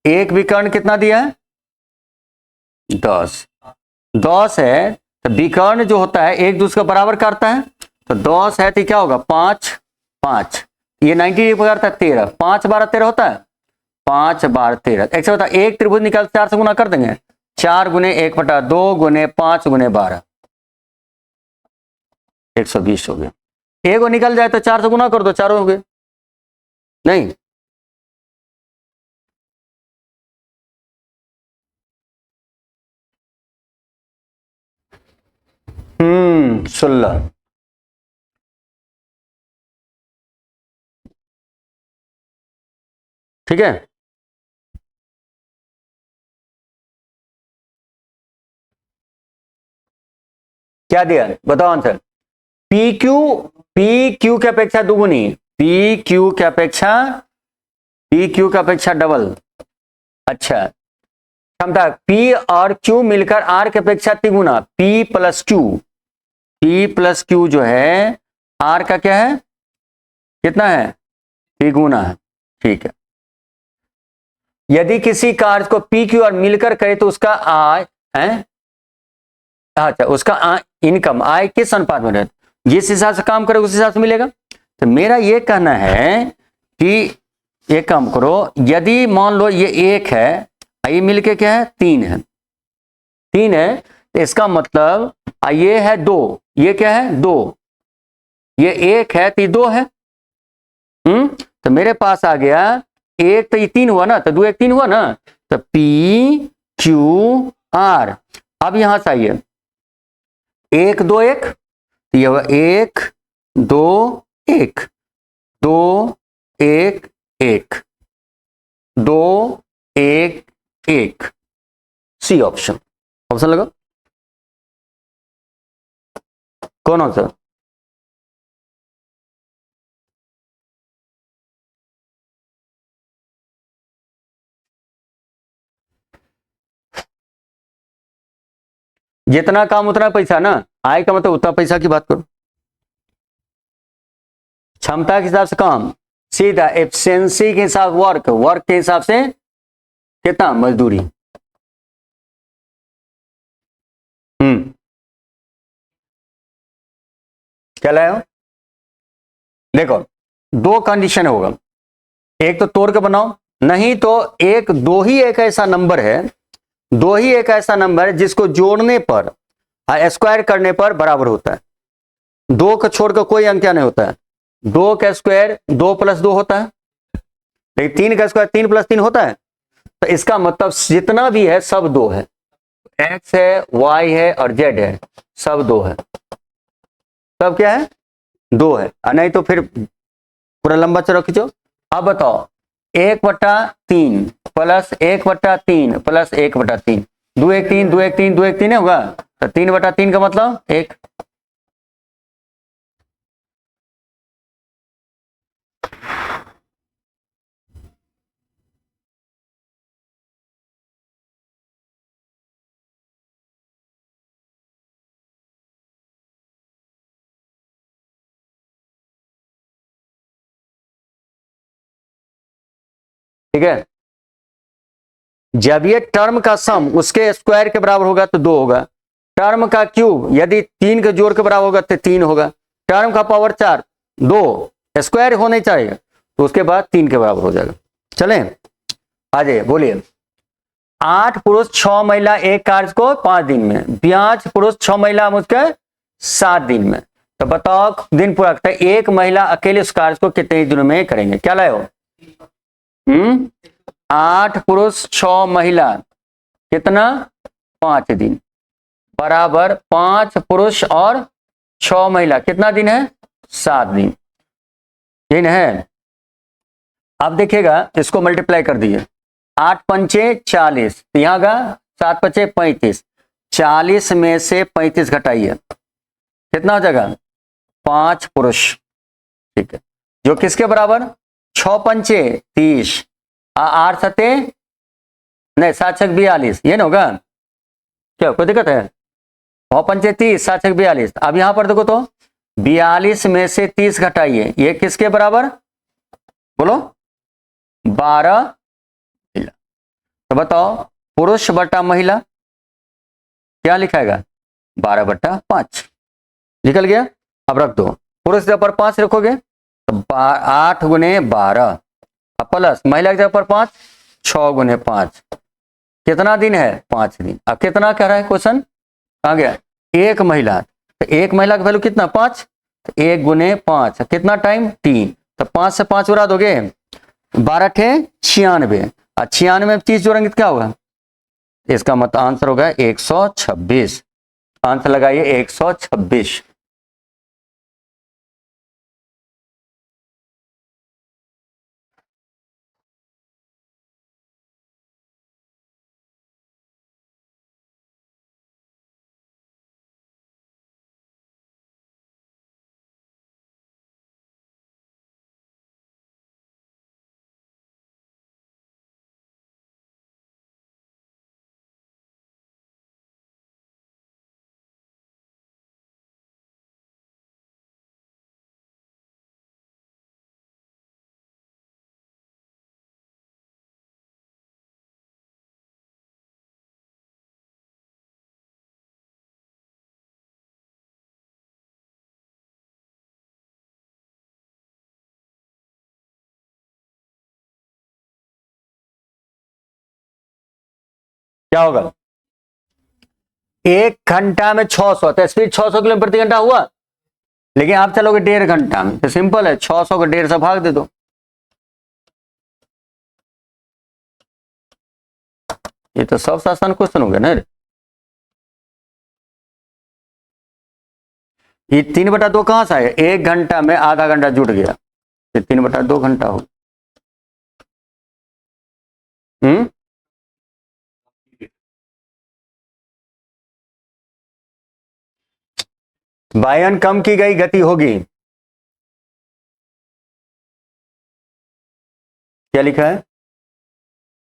एक विकर्ण कितना दिया है, 10। 10 है तो विकर्ण जो होता है एक दूसरे का बराबर करता है, तो 10 है तो क्या होगा 5 5, ये 90 डिग्री करता है 13, 5 12 13 होता है, 5 12 13। एक से बता, एक त्रिभुज निकाल 4 से गुना कर देंगे, 4 गुने 1/2 गुने 5 गुने 12, 120 हो गया। एक को निकल जाए तो 4 से गुना कर दो, 4 हो गए, नहीं सुल्ला, ठीक है। क्या दिया बताओ आंसर, पी क्यू की अपेक्षा दुगुनी, पी क्यू की अपेक्षा डबल। अच्छा क्षमता P और Q मिलकर R की अपेक्षा तिगुना, P प्लस Q जो है R का क्या है, कितना है, तिगुना है, ठीक है। यदि किसी कार्य को P Q और मिलकर करे तो उसका आय है, अच्छा उसका इनकम आय किस अनुपात में रहता, जिस हिसाब से काम करे उस हिसाब से मिलेगा। तो मेरा ये कहना है कि एक काम करो, यदि मान लो ये 1 है, ये मिलके क्या है 3 है, 3 है, तो इसका मतलब ये है 2, ये क्या है 2, ये 1 है तो ये 2 है, तो मेरे पास आ गया एक, तो ये 3 हुआ ना, तो 2 1 3 हुआ ना, तो P Q R। अब यहां से आइए 1 2 1, तो ये होगा 1 2 1 2 1 1 2 1 1, सी ऑप्शन। ऑप्शन लगा कौन आंसर? जितना काम उतना पैसा ना, आय का मतलब उतना पैसा की बात करो। क्षमता के हिसाब से काम, सीधा एफिशिएंसी के हिसाब वर्क, वर्क के हिसाब से कितना मजदूरी। क्या लाए हो? देखो 2 कंडीशन होगा, एक तो तोड़ के बनाओ, नहीं तो एक दो ही एक ऐसा नंबर है, दो ही एक ऐसा नंबर है जिसको जोड़ने पर स्क्वायर करने पर बराबर होता है। 2 को छोड़कर कोई अंक क्या नहीं होता है। 2 का स्क्वायर 2 + 2 होता है, लेकिन 3 का स्क्वायर 3 + 3 होता है। तो इसका मतलब जितना भी है सब 2 है, x है, y है और z है, सब 2 है। सब क्या है? 2 है, नहीं तो फिर पूरा लंबा चौड़ा खींचो। अब बताओ 1/3 + 1/3 + 1/3, 2 1 3 2 1 3 2 1 3 होगा, तो 3/3 का मतलब 1। ठीक है, जब ये टर्म का सम उसके स्क्वायर के बराबर होगा तो 2 होगा, टर्म का क्यूब यदि 3 के जोड़ के बराबर होगा तो 3 होगा, टर्म का पावर 4 2 स्क्वायर होने चाहिए, तो उसके बाद 3 के बराबर हो जाएगा। चलें आ जाइए, बोलिए। 8 पुरुष 6 महिला एक कार्य को 5 दिन में, 5 पुरुष 6 महिला मुझके 7 दिन में, तो बताओ दिन पूरा करता है, एक महिला अकेले उस कार्य को कितने दिनों में करेंगे? क्या लाए हो? 8 पुरुष 6 महिला कितना? 5 दिन, बराबर 5 पुरुष और 6 महिला कितना दिन है? 7 दिन, दिन है। अब देखिएगा इसको मल्टीप्लाई कर दिए, 8 पंचे 40, तो यहां का 7 पचे 35, 40 में से 35 घटाइए, कितना हो जाएगा? 5 पुरुष, ठीक है, जो किसके बराबर? 6 पंचे 30, 8 सते नहीं 7 छक 42, ये ना होगा क्या? कोई दिक्कत है? 6 पंचे 30, 7 छक 42। अब यहां पर देखो तो 42 में से 30 घटाइए, ये किसके बराबर? बोलो 12। तो बताओ पुरुष बटा महिला क्या लिखाएगा? 12/5 निकल गया। अब रख दो, पुरुष जगह पर 5 रखोगे तो 8 गुने 12 प्लस महिला की जगह पर 5, 6 गुने 5, कितना दिन है? 5 दिन। अब कितना कह रहा है क्वेश्चन? कहाँ गया? एक महिला, तो एक महिला का वैल्यू कितना? 5, तो 1 गुने 5 कितना टाइम? 3, तो 5 से 5 उड़ा दोगे 12 × 96, और 96 में 30 जोड़ेंगे तो क्या होगा? इसका मतलब आंसर होगा 126। आंसर लगाइए 126। क्या होगा? 1 घंटा में 600, तो स्पीड 600 किलोमीटर प्रति घंटा हुआ, लेकिन आप चलोगे 1.5 घंटा में, तो सिंपल है 600 को 1.5 से भाग दे दो। ये तो सबसे आसान क्वेश्चन हो गया ना। ये 3/2 कहां से आया? 1 घंटा में आधा घंटा जुट गया, ये 3/2 घंटा हो। हम्म बायन कम की गई गति होगी, क्या लिखा है?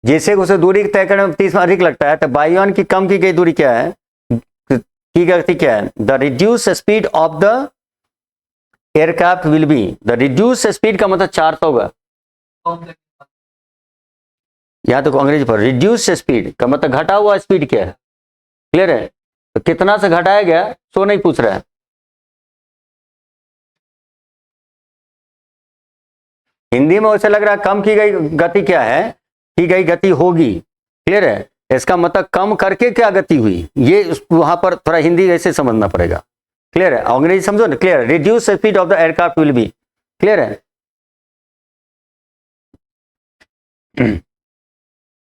जैसे उसे दूरी तय करने में 30 अधिक लगता है, तो बायन की कम की गई दूरी क्या है, की गति क्या है? The reduce speed of the aircraft will be, the reduce speed का मतलब 400 होगा। यहां तो अंग्रेजी पर रिड्यूस स्पीड का मतलब घटा हुआ स्पीड क्या है, क्लियर है? तो कितना से घटाया गया सो नहीं पूछ रहा है। हिंदी में वैसे लग रहा है कम की गई गति क्या है, की गई गति होगी, क्लियर है? इसका मतलब कम करके क्या गति हुई, ये वहां पर थोड़ा हिंदी ऐसे समझना पड़ेगा, क्लियर है? अंग्रेजी समझो ना, clear? Reduce speed of the aircraft will be, clear है?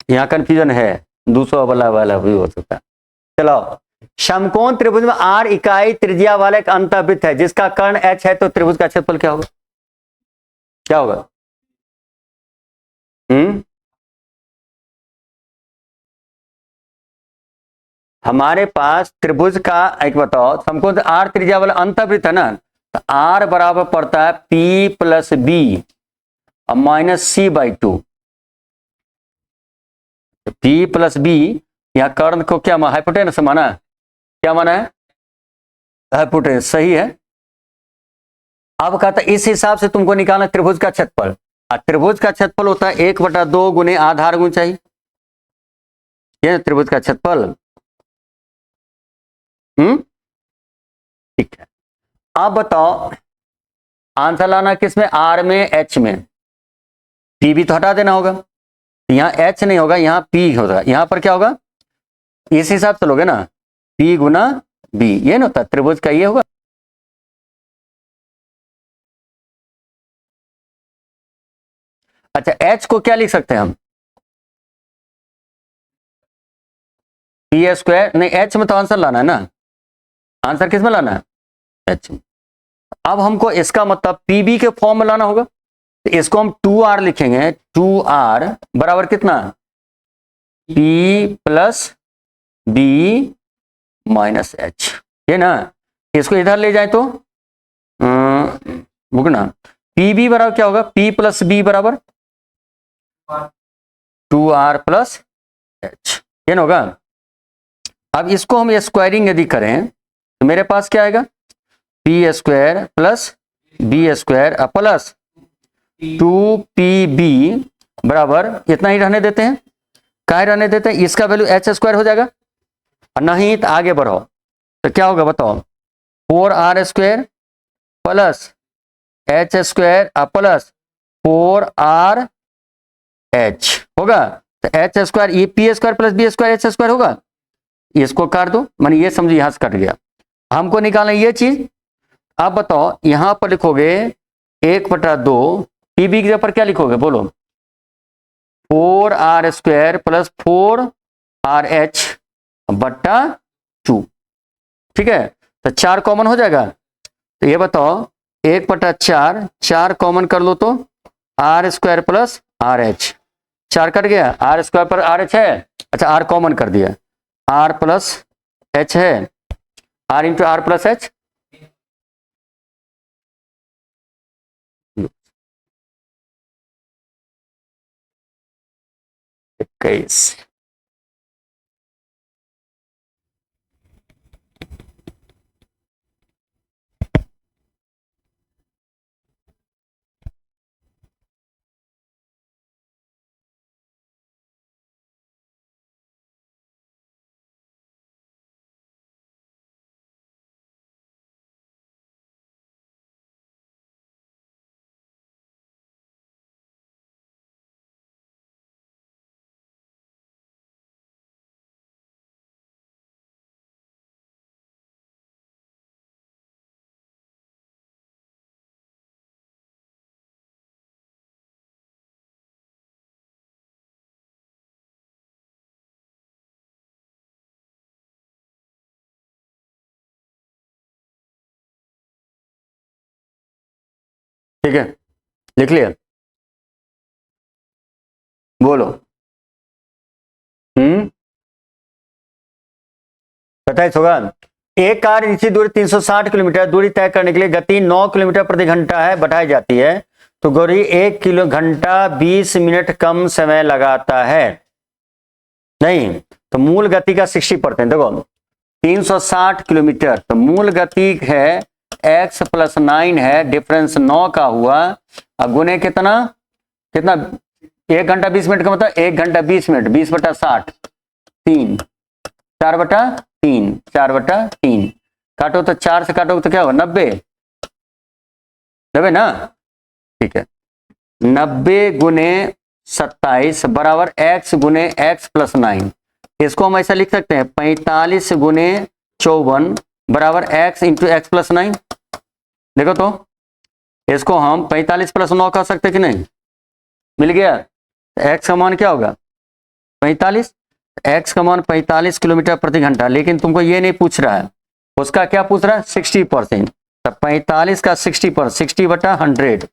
यहाँ कंफ्यूजन है, दूसरा वाला वाला भी हो सकता है। चलो, समकोण त्रिभुज में आर इकाई त्रिज्या वाला एक अंतःवृत्त है जिसका कर्ण एच है, तो त्रिभुज का क्षेत्रफल क्या होगा? क्या होगा? हम्म हमारे पास त्रिभुज का एक बताओ, समकोण आर त्रिज्या वाला अंतःवृत्त है ना, तो आर बराबर पड़ता है पी प्लस बी और minus c by 2। P plus b, यहाँ कर्ण को क्या हाइपोटेनस माना है, क्या माना है? हाइपोटेनस, सही है। अब कहता है इस हिसाब से तुमको निकालना त्रिभुज का क्षेत्रफल, और त्रिभुज का क्षेत्रफल होता है 1/2 गुने आधार गुण चाहिए, ये त्रिभुज का क्षेत्रफल। ठीक है, अब बताओ आंसर लाना किसमें, आर में एच में, पी भी तो हटा देना होगा, यहां एच नहीं होगा, यहां पी होगा, यहां पर क्या होगा, इस हिसाब से लोगे ना, पी गुना बी, ये ना होता त्रिभुज का, ये होगा। अच्छा, एच को क्या लिख सकते हैं हम, पी स्क्वायर, नहीं एच में तो आंसर लाना है ना, आंसर किस में लाना है, एच में। अब हमको इसका मतलब पीबी के फॉर्म में लाना होगा, तो इसको हम 2r लिखेंगे, 2r बराबर कितना, p plus b minus h, ये ना। इसको इधर ले जाए तो ना, पी बी बराबर क्या होगा, पी प्लस बी बराबर 2r प्लस एच, ये ना होगा। अब इसको हम स्क्वायरिंग यदि करें तो मेरे पास क्या आएगा, p square plus b square plus 2pb बराबर, इतना ही रहने देते हैं, क्या रहने देते हैं, इसका वैल्यू एच स्क्वायर हो जाएगा, और नहीं तो आगे बढ़ो तो क्या होगा बताओ, 4r square plus h square plus 4r h होगा, तो एच स्क्वायर, ये p square plus b square h square होगा, इसको काट दो, मैंने ये समझो यहां से कट गया, हमको निकालना ये चीज। आप बताओ यहां पर लिखोगे 1/2, पीबी की जगह पर क्या लिखोगे बोलो, 4r स्क्वायर प्लस 4rh बट्टा 2, ठीक है? तो 4 कॉमन हो जाएगा, तो ये बताओ 1/4, 4 कॉमन कर लो तो r square plus r h, 4 cut गया, आर स्क्वायर पर आर एच है, अच्छा आर कॉमन कर दिया, आर प्लस एच है, r into r plus h, 21। ठीक है, लिख लिया, बोलो। 27 होगा। एक कार निश्चित दूरी 360 किलोमीटर दूरी तय करने के लिए गति 9 किलोमीटर प्रति घंटा है बढ़ाई जाती है, तो गौरी 1 किलो घंटा 20 मिनट कम समय लगाता है। नहीं, तो मूल गति का 60%, देखो 360 किलोमीटर, तो मूल गति है x + 9 है, डिफरेंस 9 का हुआ, अब गुने कितना 1 घंटा 20 मिनट का मतलब 1 घंटा 20 मिनट, 20/60, 3, 4/3, 4/3, काटो तो 4 से काटो तो क्या होगा 90, 90 ना, ठीक है। 90 × 27 बराबर x × x + 9, इसको हम ऐसा लिख सकते हैं 45 × 54 बराबर x × x + 9। देखो तो इसको हम 45 + 9 कह सकते कि नहीं, मिल गया। x का मान क्या होगा 45, x का मान 45 किलोमीटर प्रति घंटा, लेकिन तुमको ये नहीं पूछ रहा है, उसका क्या पूछ रहा है 60%, तो 45 का 60%, 60/100,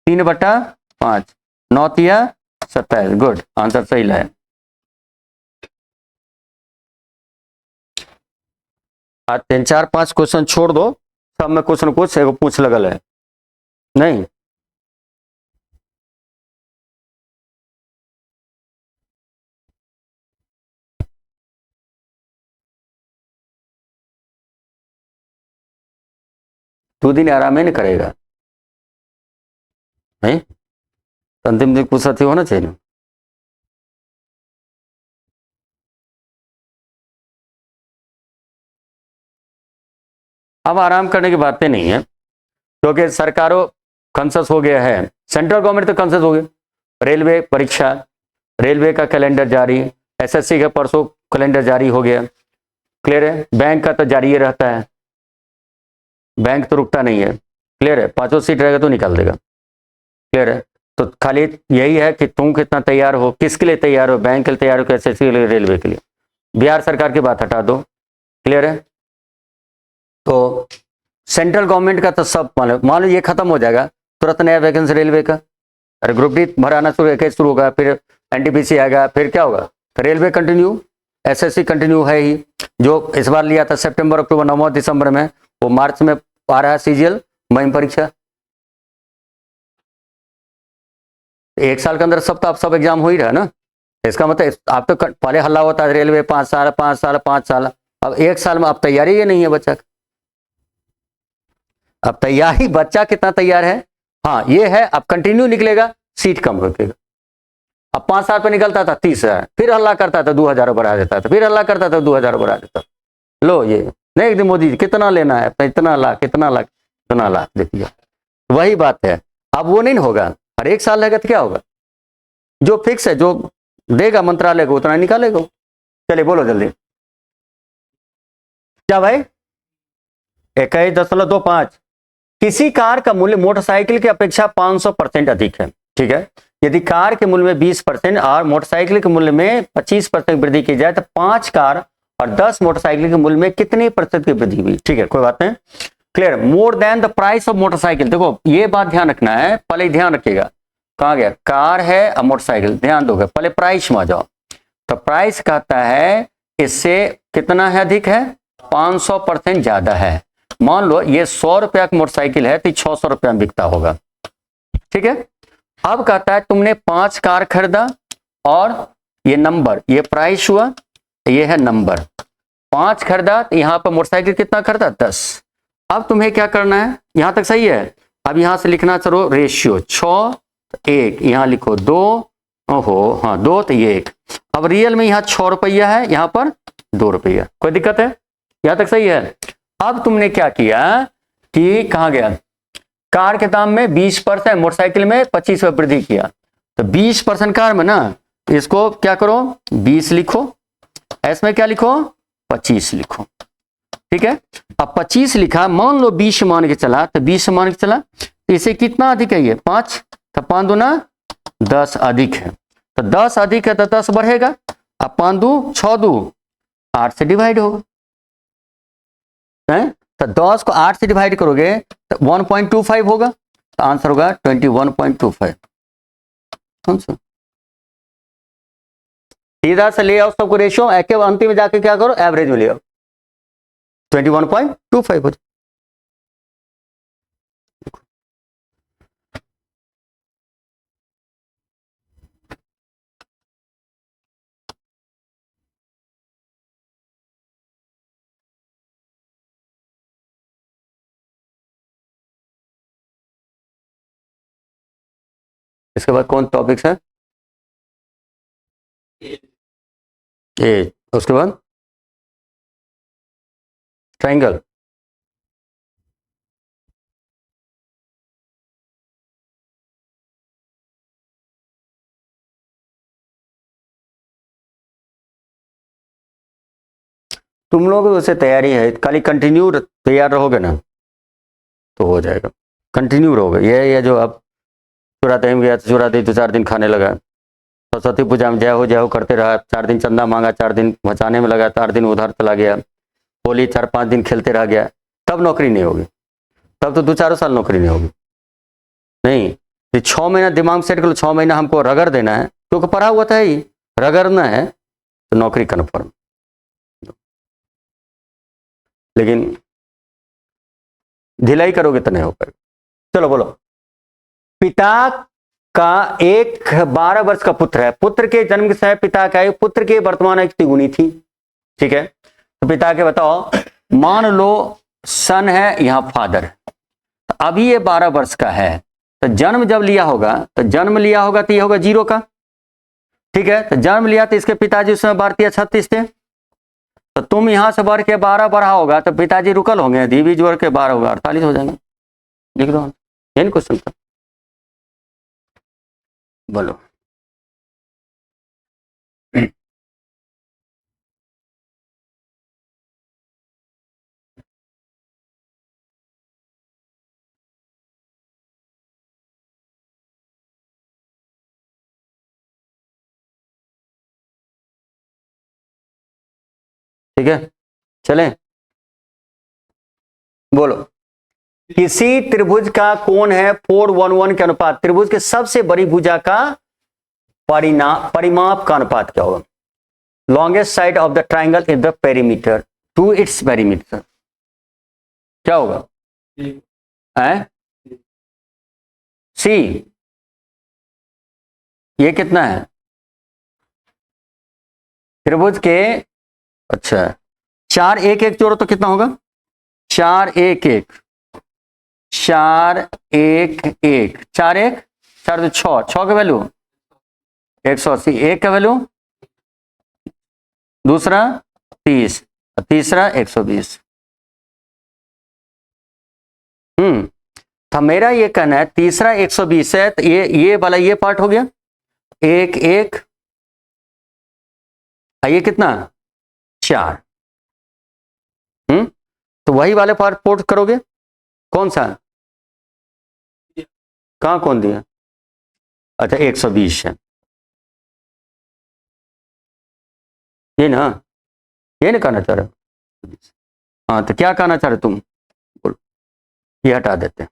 3/5, 9 तिया 27, गुड, आंसर सही लाया। आज 3, 4, 5 क्वेश्चन छोड़ दो, सब में कुछ न कुछ एगो पूछ लगल है, नहीं। दो दिन आराम ही नहीं करेगा, नहीं, अंतिम दिन कुछ साथी होना चाहिए ना। अब आराम करने की बातें नहीं है, क्योंकि सरकारों कंसेस हो गया है, सेंट्रल गवर्नमेंट तो कंसेस हो गया, रेलवे परीक्षा, रेलवे का कैलेंडर जारी, एसएससी का परसों कैलेंडर जारी हो गया, क्लियर है। बैंक का तो जारी ही रहता है, बैंक तो रुकता नहीं है, क्लियर है। 5 सीट रहेगा तो निकाल देगा, क्लियर है। तो खाली यही है कि तुम कितना तैयार हो, किसके लिए तैयार हो, बैंक के लिए तैयार हो, एसएससी के लिए, रेलवे के लिए। बिहार सरकार की बात हटा दो, क्लियर है। तो सेंट्रल गवर्नमेंट का तो सब मान लो ये खत्म हो जाएगा, तुरंत नया वैकेंसी रेलवे का, अरे ग्रुप डी भराना शुरू होगा, फिर एनटीपीसी आएगा, फिर क्या होगा, रेलवे कंटिन्यू, एसएससी कंटिन्यू है ही, जो इस बार लिया था सितंबर, अक्टूबर, नवंबर, दिसंबर में, वो मार्च में आ रहा है सीजीएल, मई परीक्षा। एक साल के अंदर सब तो आप सब एग्जाम हो ही रहा है ना, इसका मतलब आप तो पहले हल्ला होता है रेलवे 5 साल 5 साल 5 साल, अब 1 साल में अब तैयारी ये नहीं है बच्चा, अब तैयारी बच्चा कितना तैयार है, हाँ ये है, अब कंटिन्यू निकलेगा, सीट कम रखेगा। अब 5 साल पे निकलता था 30,000, फिर हल्ला करता था 2,000 बढ़ा देता था, फिर हल्ला करता था 2,000 बढ़ा देता, लो ये नहीं, एक दिन मोदी जी कितना लेना है, इतना लाख इतना लाख इतना लाख दे दिया, वही बात है। अब वो नहीं होगा, हर 1 साल रहेगा तो क्या होगा, जो फिक्स है, जो देगा मंत्रालय को उतना निकालेगा। चलिए बोलो जल्दी, क्या भाई 21.25, किसी कार का मूल्य मोटरसाइकिल की अपेक्षा 500% अधिक है, ठीक है। यदि कार के मूल्य में 20% और मोटरसाइकिल के मूल्य में 25% वृद्धि की जाए तो 5 कार और 10 मोटरसाइकिल के मूल्य में कितनी प्रतिशत की वृद्धि हुई, ठीक है, कोई बात नहीं, clear. More than the price of motorcycle, देखो ये बात ध्यान रखना है, पहले ध्यान रखिएगा, कहाँ गया, कार है और मोटरसाइकिल, ध्यान दोगे, पहले प्राइस में आ जाओ। तो प्राइस कहता है इससे कितना है अधिक है, 500% ज्यादा है। मान लो ये 100 रुपया का मोटरसाइकिल है तो 600 रुपया में बिकता होगा, ठीक है। अब कहता है तुमने 5 कार खरीदा और ये नंबर, ये प्राइस हुआ, ये है नंबर, 5 खरीदा तो यहां पर मोटरसाइकिल कितना खरीदा 10। अब तुम्हें क्या करना है, यहां तक सही है। अब यहां से लिखना चलो रेशियो 6 1, यहां लिखो 2, ओहो हाँ 2 तो ये 1। अब रियल में यहाँ 6 रुपया है, यहाँ पर 2 रुपया, कोई दिक्कत है, यहां तक सही है। अब तुमने क्या किया कि कहा गया, कार के दाम में 20%, मोटरसाइकिल में 25% वृद्धि किया, तो 20% कार में ना, इसको क्या करो 20 लिखो, इसमें क्या लिखो 25 लिखो, ठीक है। अब 25 लिखा, मान लो 20 मान के चला, तो 20 मान के चला, तो इसे कितना अधिक है, ये 5, तो 5 दूना 10 अधिक है, तो 10 अधिक है तो 10 बढ़ेगा, अब 5 2 6 2 8 से डिवाइड होगा, है? तो 10 को 8 से डिवाइड करोगे तो 1.25 होगा, आंसर होगा 21.25। कौन सा सीधा से ले आओ सबको रेशियो, एक अंतिम में जाके क्या करो, एवरेज में ले आओ, 21.25 हो जाए। इसके बाद कौन टॉपिक्स है, एज, उसके बाद ट्रायंगल, तुम लोग वैसे तैयारी है, खाली कंटिन्यू तैयार रहोगे ना तो हो जाएगा, कंटिन्यू रहोगे। ये जो अब चुराते में गया, चुराते 2-4 दिन खाने लगा, सरस्वती पूजा में जय हो करते रहा, 4 दिन चंदा मांगा, 4 दिन बचाने में लगा, 4 दिन उधार चला गया, होली 4-5 दिन खेलते रह गया, तब नौकरी नहीं होगी, तब तो 2-4 साल नौकरी नहीं होगी। नहीं, ये 6 महीना दिमाग सेट कर लो, 6 महीना हमको रगड़ देना है, क्योंकि पढ़ा हुआ था ही, रगड़ना है तो नौकरी कन्फर्म। लेकिन ढिलाई करोगे तो नहीं हो पाएगा। चलो बोलो, पिता का एक 12 वर्ष का पुत्र है, पुत्र के जन्म के समय पिता का एक पुत्र के वर्तमान एक तिगुनी थी, ठीक है। तो पिता के बताओ, मान लो सन है, यहां फादर, तो अभी ये 12 वर्ष का है, तो जन्म जब लिया होगा, तो जन्म लिया होगा तो ये होगा 0 का, ठीक है। तो जन्म लिया तो इसके पिताजी उस समय भारतीय 36 थे, तो तुम यहां से बढ़ के 12 बढ़ा होगा तो पिताजी रुकल होंगे, धी जोड़ के 12 होगा 48 हो जाएंगे। लिख दो, यही क्वेश्चन था, बोलो। ठीक है, चलें, बोलो। किसी त्रिभुज का कोण है 4:1 के अनुपात, त्रिभुज के सबसे बड़ी भुजा का परिमाप का अनुपात क्या होगा? Longest side of the triangle is the perimeter to its perimeter, क्या होगा? सी। ये कितना है त्रिभुज के? अच्छा, 4 1 1 जोड़ो तो कितना होगा? 4 1 1 4 1 1 4 1 4 2 6 का वैल्यू 180, 1 का वैल्यू, दूसरा 30, तीसरा 120। तो मेरा ये कहना है तीसरा 120 है, तो ये वाला ये पार्ट हो गया 1 1, ये कितना 4। तो वही वाले पार्ट पोर्ट करोगे, कौन सा, कहां कौन दिया? अच्छा 120 है, ये ना, ये नहीं कहना चाह रहे? हाँ, तो क्या कहना चाह रहे तुम, बोलो। ये हटा देते हैं।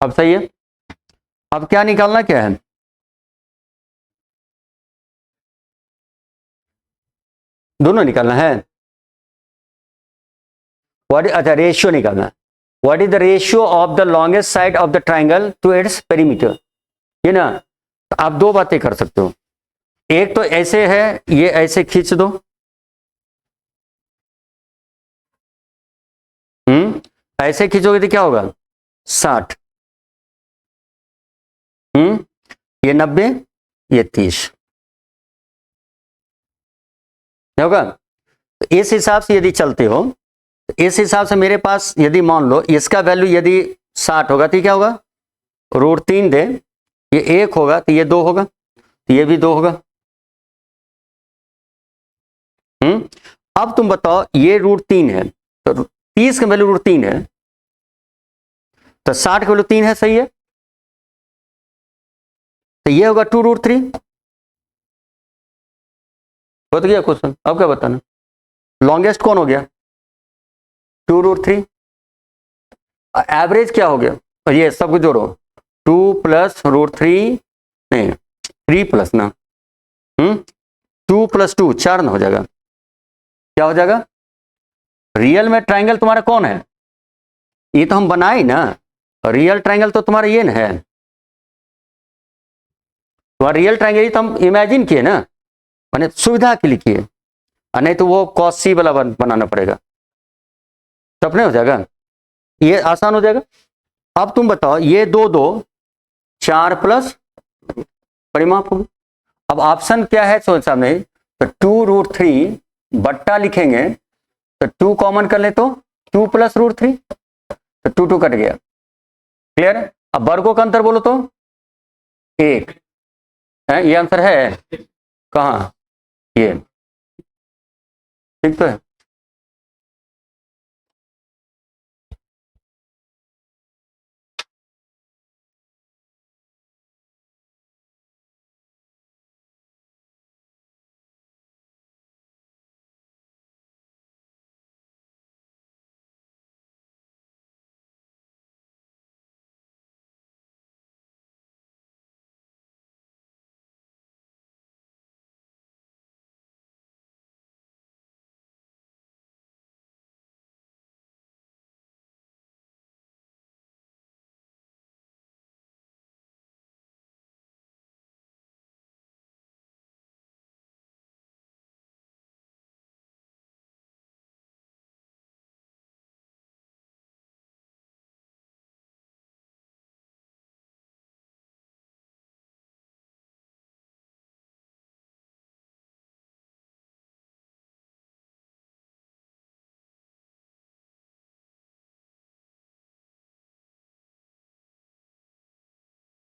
अब सही है, अब क्या निकालना क्या है? दोनों निकालना है। व्हाट, अच्छा रेशियो निकालना है। What is the ratio of the longest side of the triangle to its perimeter, ये ना। तो आप 2 बातें कर सकते हो, एक तो ऐसे है, ये ऐसे खींच दो, ऐसे खींचोगे तो क्या होगा 60, ये 90, ये 30 होगा। तो इस हिसाब से यदि चलते हो, तो इस हिसाब से मेरे पास यदि मान लो इसका वैल्यू यदि 60 होगा तो क्या होगा, √3 दे, ये 1 होगा तो ये 2 होगा, तो ये भी 2 होगा। अब तुम बताओ, ये √3 है, तो 30 का वैल्यू √3 है, तो 60 का वैल्यू 3 है, सही है। तो ये होगा 2√3। बता गया क्वेश्चन, अब क्या बताना। लॉन्गेस्ट कौन हो गया? 2√3। एवरेज क्या हो गया? और ये सब कुछ जोड़ो, 2 + √3, नहीं 3 प्लस ना, 2 + 2 4 ना हो जाएगा। क्या हो जाएगा? रियल में ट्राइंगल तुम्हारा कौन है? ये तो हम बनाए ना, रियल ट्राइंगल तो तुम्हारा ये ना है, तुम्हारा रियल ट्राइंगल ये तो हम इमेजिन किए ना, मैंने सुविधा के लिए किए, और नहीं तो वो cos C वाला बनाना पड़ेगा, तब नहीं हो जाएगा। ये आसान हो जाएगा। अब तुम बताओ, ये 2 2 4 प्लस परिमाप होगी। अब ऑप्शन क्या है सोच सामने, तो 2√3 बट्टा लिखेंगे, तो 2 कॉमन कर ले तो 2 + √3, तो 2 2 कट गया। क्लियर? अब वर्गों का अंतर बोलो तो 1 है, ये आंसर है कहाँ? ये ठीक तो है।